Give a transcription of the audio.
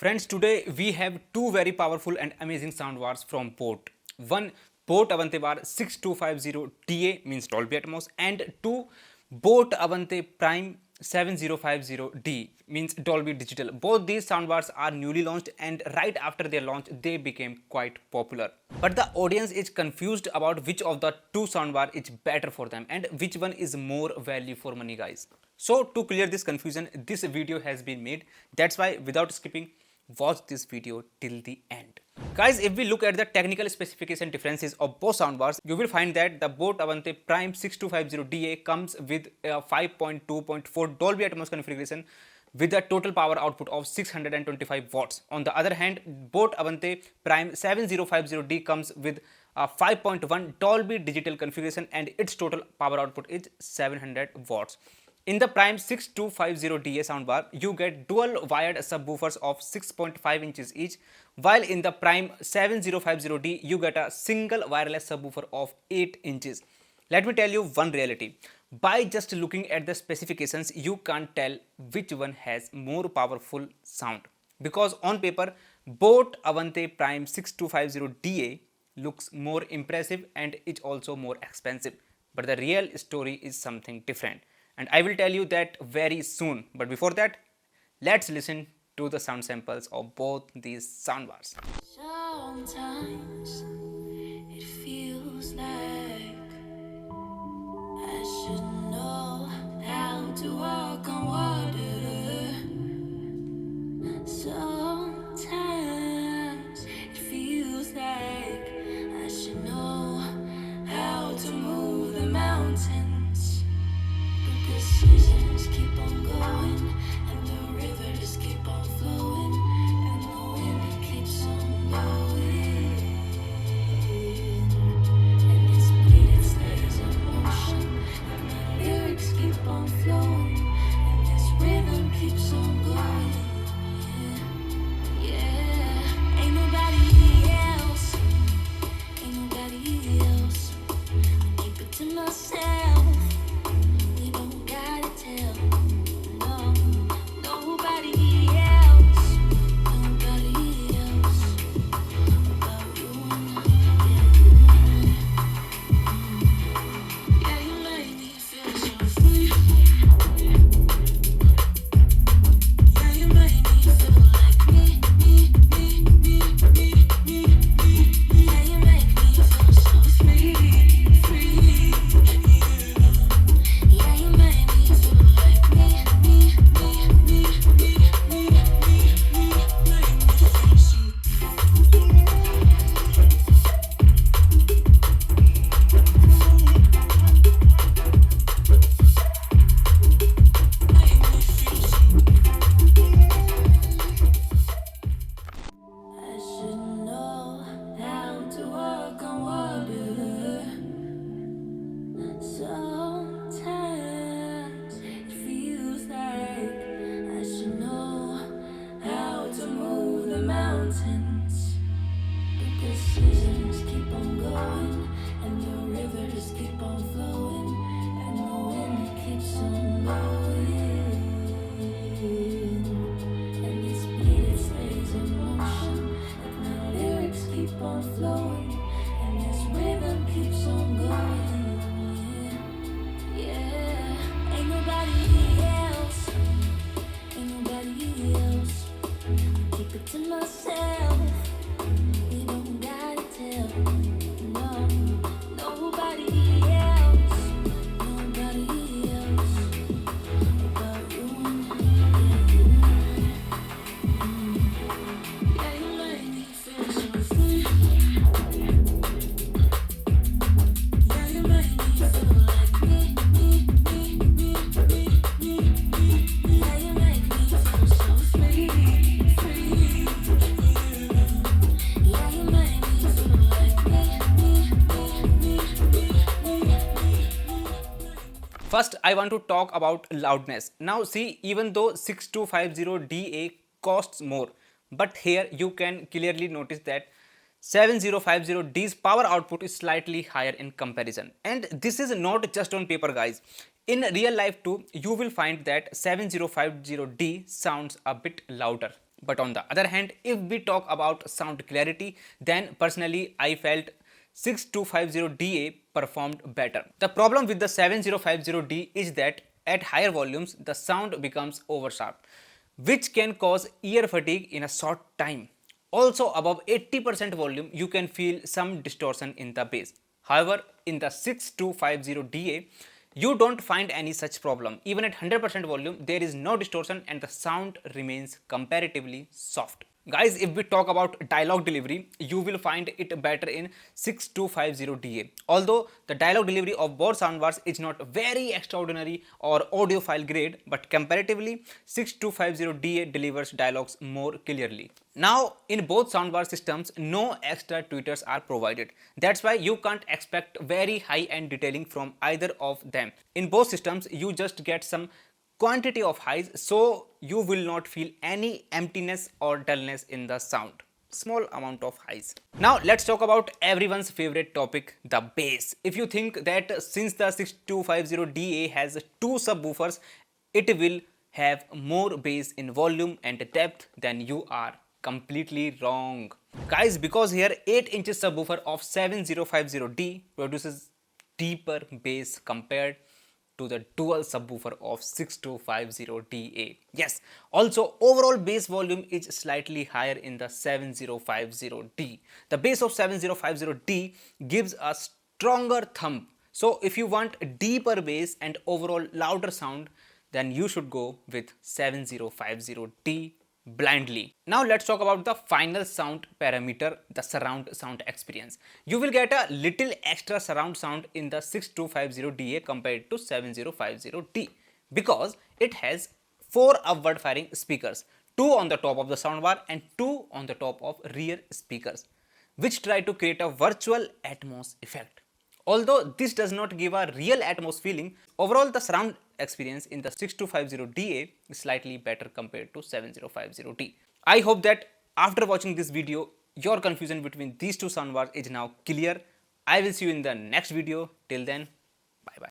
Friends, today we have two very powerful and amazing soundbars from Boat. One, Boat Avante Bar 6250 DA means Dolby Atmos, and two, Boat Avante Prime 7050D means Dolby Digital. Both these soundbars are newly launched, and right after their launch they became quite popular. But the audience is confused about which of the two soundbar is better for them and which one is more value for money, guys. So to clear this confusion, this video has been made. That's why without skipping, watch this video till the end. Guys, if we look at the technical specification differences of both soundbars, you will find that the Boat Avante Prime 6250DA comes with a 5.2.4 Dolby Atmos configuration with a total power output of 625 watts. On the other hand, Boat Avante Prime 7050D comes with a 5.1 Dolby Digital configuration and its total power output is 700 watts. In the Prime 6250DA soundbar, you get dual wired subwoofers of 6.5 inches each, while in the Prime 7050D, you get a single wireless subwoofer of 8 inches. Let me tell you one reality. By just looking at the specifications, you can't tell which one has more powerful sound. Because on paper, Boat Avante Prime 6250DA looks more impressive and is also more expensive. But the real story is something different. And I will tell you that very soon. But before that, let's listen to the sound samples of both these soundbars. Sometimes it feels like I should know how to walk on water. Sometimes it feels like I should know how to move the mountains. The seasons keep on going, and the river just keep on flowing, and the wind keeps on blowing, and this beat it stays in motion, and my lyrics keep on flowing, and this rhythm keeps on going. Yeah, ain't nobody else, ain't nobody else. I keep it to myself. First, I want to talk about loudness. Now see, even though 6250DA costs more, but here you can clearly notice that 7050D's power output is slightly higher in comparison. And this is not just on paper, guys. In real life too, you will find that 7050D sounds a bit louder. But on the other hand, if we talk about sound clarity, then personally I felt 6250DA performed better. The problem with the 7050D is that at higher volumes the sound becomes oversharp, which can cause ear fatigue in a short time. Also, above 80% volume you can feel some distortion in the bass. However, in the 6250DA you don't find any such problem. Even at 100% volume there is no distortion and the sound remains comparatively soft. Guys, if we talk about dialogue delivery, you will find it better in 6250DA. Although the dialogue delivery of both soundbars is not very extraordinary or audiophile grade, but comparatively 6250DA delivers dialogues more clearly. Now, in both soundbar systems, no extra tweeters are provided. That's why you can't expect very high-end detailing from either of them. In both systems, you just get some quantity of highs, so you will not feel any emptiness or dullness in the sound. Small amount of highs. Now let's talk about everyone's favorite topic, the bass. If you think that since the 6250DA has two subwoofers, it will have more bass in volume and depth, then you are completely wrong. Guys, because here 8 inches subwoofer of 7050D produces deeper bass compared to the dual subwoofer of 6250DA. Yes, also overall bass volume is slightly higher in the 7050D. The bass of 7050D gives a stronger thump. So if you want deeper bass and overall louder sound, then you should go with 7050D blindly. Now let's talk about the final sound parameter, the surround sound experience. You will get a little extra surround sound in the 6250DA compared to 7050D because it has 4 upward firing speakers, 2 on the top of the soundbar and 2 on the top of rear speakers, which try to create a virtual Atmos effect. Although this does not give a real Atmos feeling, overall the surround experience in the 6250DA is slightly better compared to 7050D. I hope that after watching this video, your confusion between these two soundbars is now clear. I will see you in the next video. Till then, bye bye.